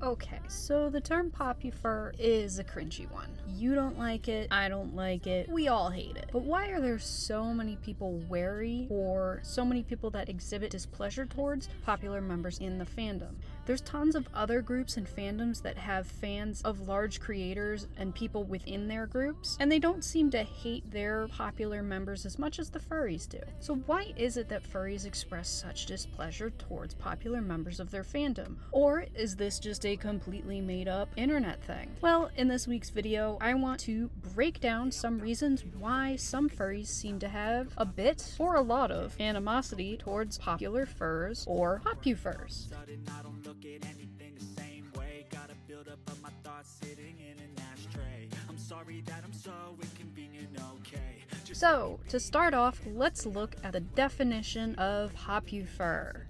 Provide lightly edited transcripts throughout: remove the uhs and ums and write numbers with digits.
Okay, so the term popufur is a cringy one. You don't like it, I don't like it, we all hate it. But why are there so many people wary, or so many people that exhibit displeasure towards popular members in the fandom? There's tons of other groups and fandoms that have fans of large creators and people within their groups, and they don't seem to hate their popular members as much as the furries do. So why is it that furries express such displeasure towards popular members of their fandom? Or is this just a completely made up internet thing? Well, in this week's video, I want to break down some reasons why some furries seem to have a bit or a lot of animosity towards popular furs or popufurs. So, to start off, let's look at the definition of popufur.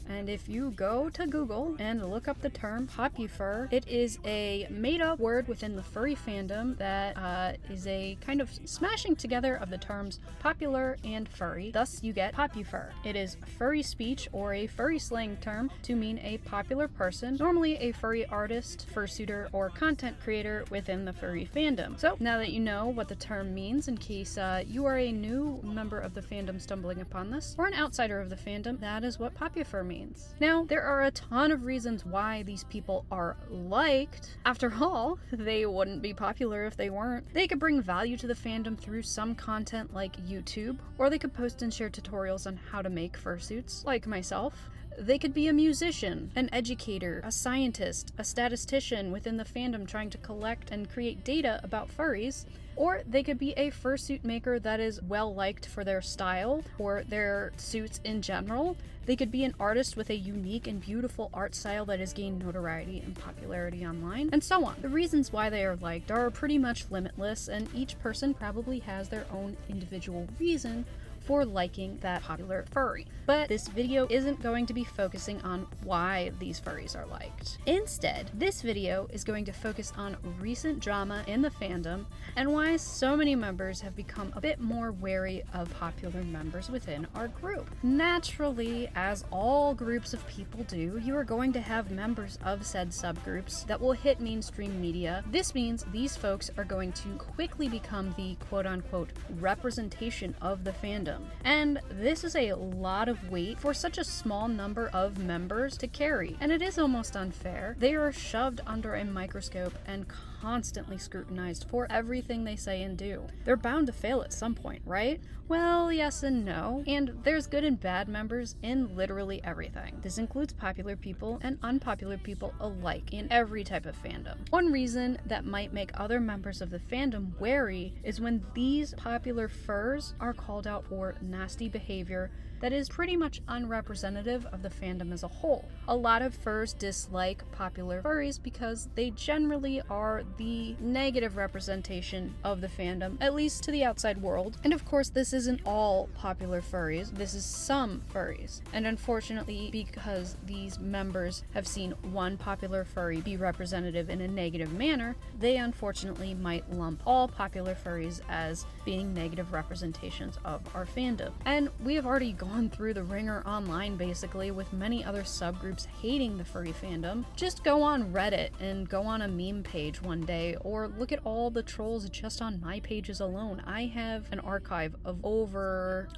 And if you go to Google and look up the term popufur, it is a made-up word within the furry fandom that is a kind of smashing together of the terms popular and furry. Thus, you get popufur. It is furry speech or a furry slang term to mean a popular person, normally a furry artist, fursuiter, or content creator within the furry fandom. So, now that you know what the term means, in case you are a new member of the fandom stumbling upon this, or an outsider of the fandom, that is what popufur means. Now, there are a ton of reasons why these people are liked. After all, they wouldn't be popular if they weren't. They could bring value to the fandom through some content like YouTube, or they could post and share tutorials on how to make fursuits, like myself. They could be a musician, an educator, a scientist, a statistician within the fandom trying to collect and create data about furries. Or they could be a fursuit maker that is well liked for their style or their suits in general. They could be an artist with a unique and beautiful art style that has gained notoriety and popularity online, and so on. The reasons why they are liked are pretty much limitless, and each person probably has their own individual reason for liking that popular furry. But this video isn't going to be focusing on why these furries are liked. Instead, this video is going to focus on recent drama in the fandom and why so many members have become a bit more wary of popular members within our group. Naturally, as all groups of people do, you are going to have members of said subgroups that will hit mainstream media. This means these folks are going to quickly become the quote-unquote representation of the fandom. And this is a lot of weight for such a small number of members to carry, and it is almost unfair. They are shoved under a microscope and constantly scrutinized for everything they say and do. They're bound to fail at some point, right? Well, yes and no. And there's good and bad members in literally everything. This includes popular people and unpopular people alike in every type of fandom. One reason that might make other members of the fandom wary is when these popular furs are called out for nasty behavior that is pretty much unrepresentative of the fandom as a whole. A lot of furs dislike popular furries because they generally are the negative representation of the fandom, at least to the outside world. And of course, this isn't all popular furries, this is some furries. And unfortunately, because these members have seen one popular furry be representative in a negative manner, they unfortunately might lump all popular furries as being negative representations of our fandom. And we have already gone through the ringer online basically, with many other subgroups hating the furry fandom. Just go on Reddit and go on a meme page one day, or look at all the trolls just on my pages alone. I have an archive of over,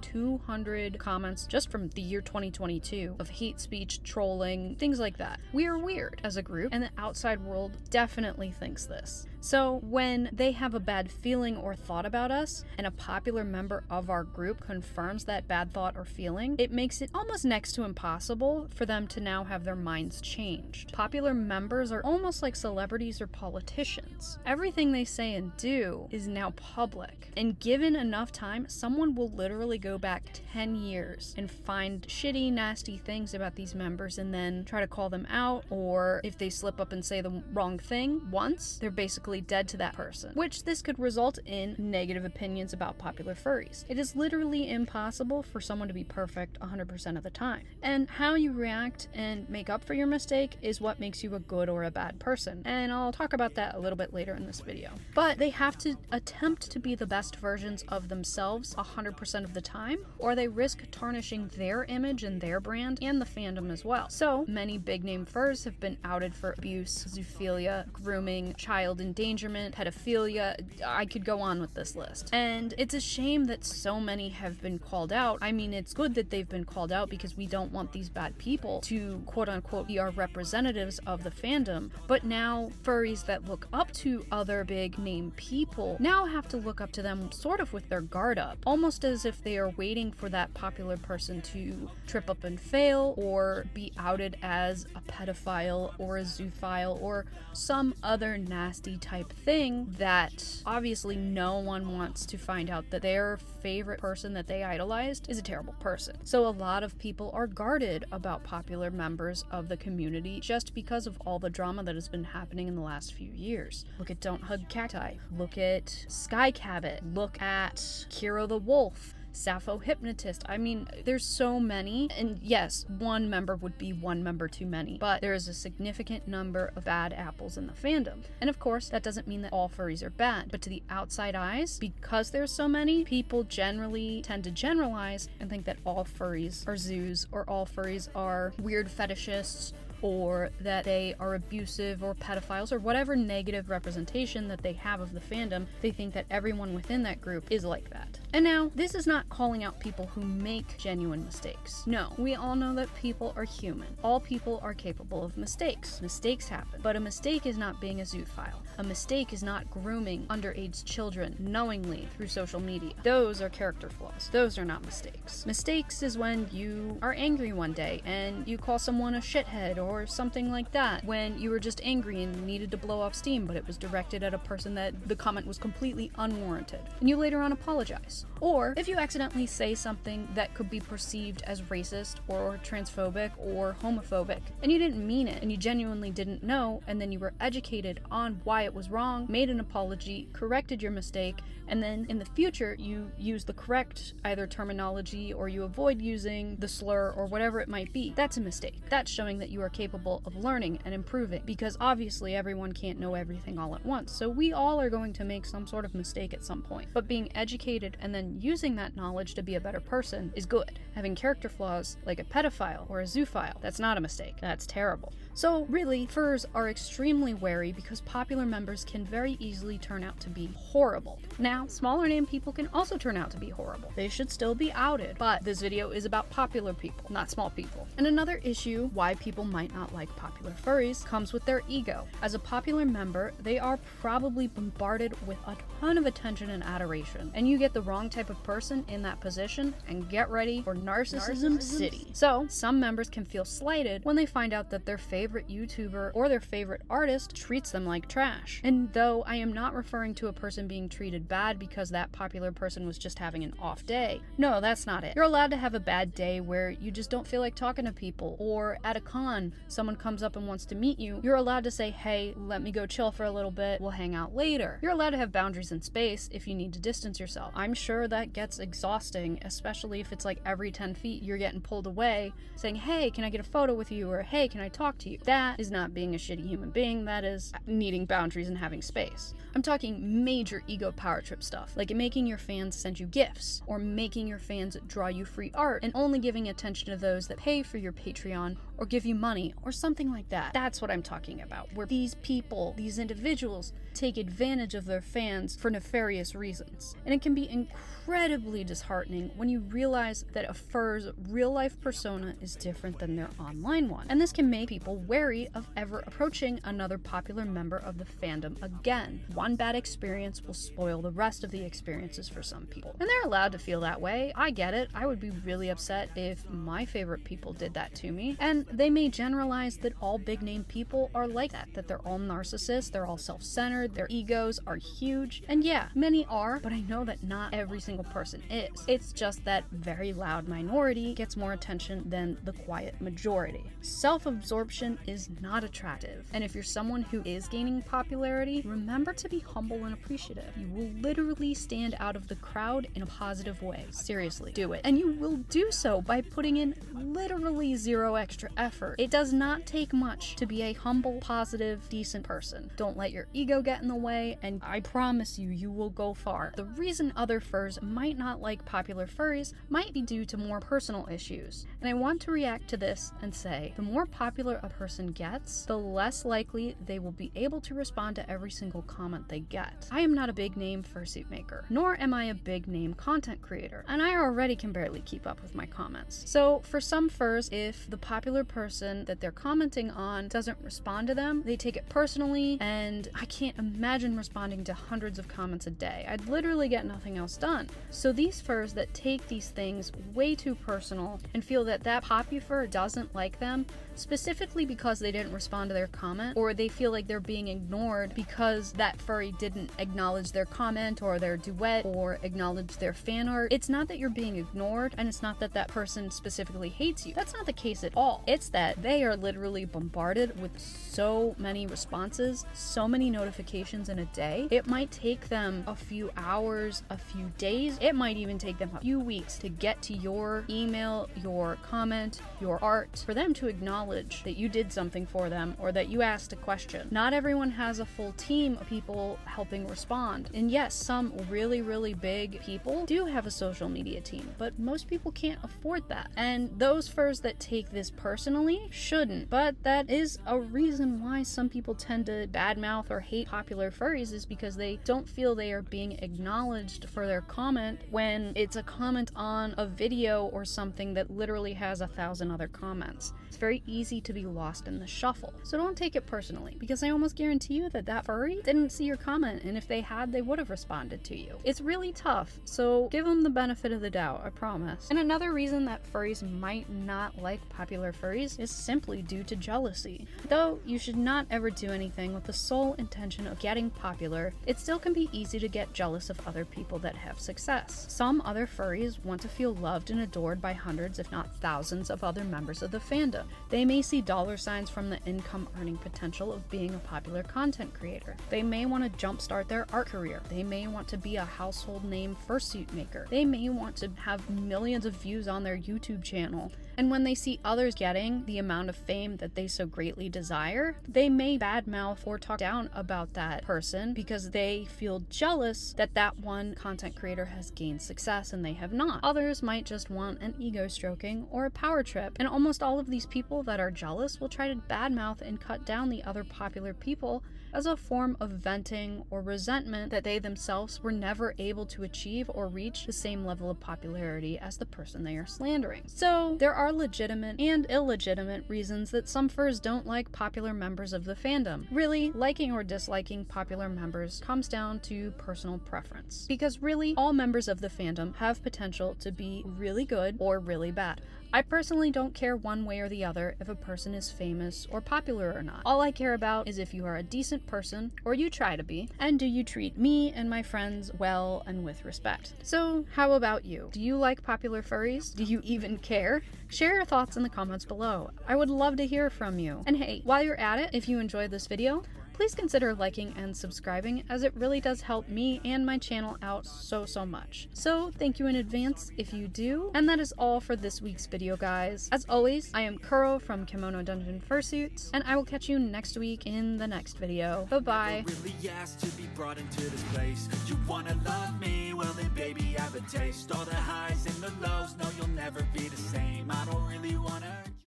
200 comments just from the year 2022 of hate speech, trolling, things like that. We are weird as a group, and the outside world definitely thinks this. So when they have a bad feeling or thought about us, and a popular member of our group confirms that bad thought or feeling, it makes it almost next to impossible for them to now have their minds changed. Popular members are almost like celebrities or politicians. Everything they say and do is now public, and given enough time, someone will literally go back 10 years and find shitty, nasty things about these members and then try to call them out, or if they slip up and say the wrong thing once, they're basically dead to that person, which this could result in negative opinions about popular furries. It is literally impossible for someone to be perfect 100% of the time. And how you react and make up for your mistake is what makes you a good or a bad person. And I'll talk about that a little bit later in this video. But they have to attempt to be the best versions of themselves 100% of the time, or they risk tarnishing their image and their brand and the fandom as well. So many big name furs have been outed for abuse, zoophilia, grooming, child endangerment, pedophilia. I could go on with this list. And it's a shame that so many have been called out. I mean, it's good that they've been called out because we don't want these bad people to quote unquote be our representatives of the fandom. But now furries that look up to other big name people now have to look up to them sort of with their guard up, almost as if they are waiting for that popular person to trip up and fail or be outed as a pedophile or a zoophile or some other nasty type thing that obviously no one wants to find out that their favorite person that they idolized is a terrible person. So a lot of people are guarded about popular members of the community just because of all the drama that has been happening in the last few years. Look at Don't Hug Cacti, look at Sky Cabot, look at Kiro the Wolf, Sappho Hypnotist. I mean, there's so many, and yes, one member would be one member too many, but there is a significant number of bad apples in the fandom. And of course, that doesn't mean that all furries are bad, but to the outside eyes, because there's so many, people generally tend to generalize and think that all furries are zoos, or all furries are weird fetishists, or that they are abusive or pedophiles, or whatever negative representation that they have of the fandom. They think that everyone within that group is like that. And now, this is not calling out people who make genuine mistakes. No, we all know that people are human. All people are capable of mistakes. Mistakes happen. But a mistake is not being a zoophile. A mistake is not grooming underage children knowingly through social media. Those are character flaws. Those are not mistakes. Mistakes is when you are angry one day and you call someone a shithead or something like that, when you were just angry and needed to blow off steam, but it was directed at a person that the comment was completely unwarranted, and you later on apologize. Or if you accidentally say something that could be perceived as racist or transphobic or homophobic, and you didn't mean it, and you genuinely didn't know, and then you were educated on why it was wrong, made an apology, corrected your mistake, and then in the future you use the correct either terminology or you avoid using the slur or whatever it might be, that's a mistake. That's showing that you are capable of learning and improving, because obviously everyone can't know everything all at once, so we all are going to make some sort of mistake at some point. But being educated and then using that knowledge to be a better person is good. Having character flaws like a pedophile or a zoophile, that's not a mistake. That's terrible. So really, furs are extremely wary because popular members can very easily turn out to be horrible. Now, smaller name people can also turn out to be horrible. They should still be outed, but this video is about popular people, not small people. And another issue why people might not like popular furries comes with their ego. As a popular member, they are probably bombarded with a ton of attention and adoration, and you get the wrong type of person in that position, and get ready for Narcissism City. So, some members can feel slighted when they find out that their favorite YouTuber or their favorite artist treats them like trash. And though I am not referring to a person being treated bad because that popular person was just having an off day, no, that's not it. You're allowed to have a bad day where you just don't feel like talking to people, or at a con, someone comes up and wants to meet you, you're allowed to say, hey, let me go chill for a little bit, we'll hang out later. You're allowed to have boundaries in space if you need to distance yourself. I'm sure that gets exhausting, especially if it's like every 10 feet you're getting pulled away saying, hey, can I get a photo with you, or hey, can I talk to you? That is not being a shitty human being, that is needing boundaries and having space. I'm talking major ego power trip stuff, like making your fans send you gifts, or making your fans draw you free art, and only giving attention to those that pay for your Patreon or give you money, or something like that. That's what I'm talking about, where these people, these individuals, take advantage of their fans for nefarious reasons. And it can be incredibly disheartening when you realize that a fur's real-life persona is different than their online one. And this can make people wary of ever approaching another popular member of the fandom again. One bad experience will spoil the rest of the experiences for some people. And they're allowed to feel that way. I get it. I would be really upset if my favorite people did that to me. And they may generalize that all big name people are like that they're all narcissists, they're all self-centered, their egos are huge. And yeah, many are, but I know that not every single person is. It's just that very loud minority gets more attention than the quiet majority. Self-absorption attention is not attractive. And if you're someone who is gaining popularity, remember to be humble and appreciative. You will literally stand out of the crowd in a positive way. Seriously, do it. And you will do so by putting in literally zero extra effort. It does not take much to be a humble, positive, decent person. Don't let your ego get in the way, and I promise you, you will go far. The reason other furs might not like popular furries might be due to more personal issues. And I want to react to this and say, the more popular a person gets, the less likely they will be able to respond to every single comment they get. I am not a big name fursuit maker, nor am I a big name content creator, and I already can barely keep up with my comments. So for some furs, if the popular person that they're commenting on doesn't respond to them, they take it personally, and I can't imagine responding to hundreds of comments a day. I'd literally get nothing else done. So these furs that take these things way too personal and feel that popufur doesn't like them, specifically because they didn't respond to their comment, or they feel like they're being ignored because that furry didn't acknowledge their comment or their duet or acknowledge their fan art. It's not that you're being ignored, and it's not that that person specifically hates you. That's not the case at all. It's that they are literally bombarded with so many responses, so many notifications in a day. It might take them a few hours, a few days, it might even take them a few weeks to get to your email, your comment, your art, for them to acknowledge that you did something for them or that you asked a question. Not everyone has a full team of people helping respond. And yes, some really, really big people do have a social media team, but most people can't afford that. And those furs that take this personally shouldn't. But that is a reason why some people tend to badmouth or hate popular furries, is because they don't feel they are being acknowledged for their comment when it's a comment on a video or something that literally has 1,000 other comments. It's very easy to be lost in the shuffle. So don't take it personally, because I almost guarantee you that that furry didn't see your comment, and if they had, they would have responded to you. It's really tough, so give them the benefit of the doubt, I promise. And another reason that furries might not like popular furries is simply due to jealousy. Though you should not ever do anything with the sole intention of getting popular, it still can be easy to get jealous of other people that have success. Some other furries want to feel loved and adored by hundreds, if not thousands, of other members of the fandom. They may see dollar signs from the income earning potential of being a popular content creator. They may want to jumpstart their art career. They may want to be a household name fursuit maker. They may want to have millions of views on their YouTube channel. And when they see others getting the amount of fame that they so greatly desire, they may badmouth or talk down about that person because they feel jealous that that one content creator has gained success and they have not. Others might just want an ego stroking or a power trip. And almost all of these people that are jealous will try to badmouth and cut down the other popular people as a form of venting or resentment that they themselves were never able to achieve or reach the same level of popularity as the person they are slandering. So there are legitimate and illegitimate reasons that some furs don't like popular members of the fandom. Really, liking or disliking popular members comes down to personal preference, because really all members of the fandom have potential to be really good or really bad. I personally don't care one way or the other if a person is famous or popular or not. All I care about is if you are a decent person, or you try to be, and do you treat me and my friends well and with respect. So how about you? Do you like popular furries? Do you even care? Share your thoughts in the comments below. I would love to hear from you. And hey, while you're at it, if you enjoyed this video, please consider liking and subscribing, as it really does help me and my channel out so much. So thank you in advance if you do. And that is all for this week's video, guys. As always, I am Kuro from Kemono Dungeon Fursuits, and I will catch you next week in the next video. Bye-bye. Really asked to be brought into this place. You wanna love me? Well then baby, have a taste. All the highs and the lows, no, you'll never be the same. I don't really wanna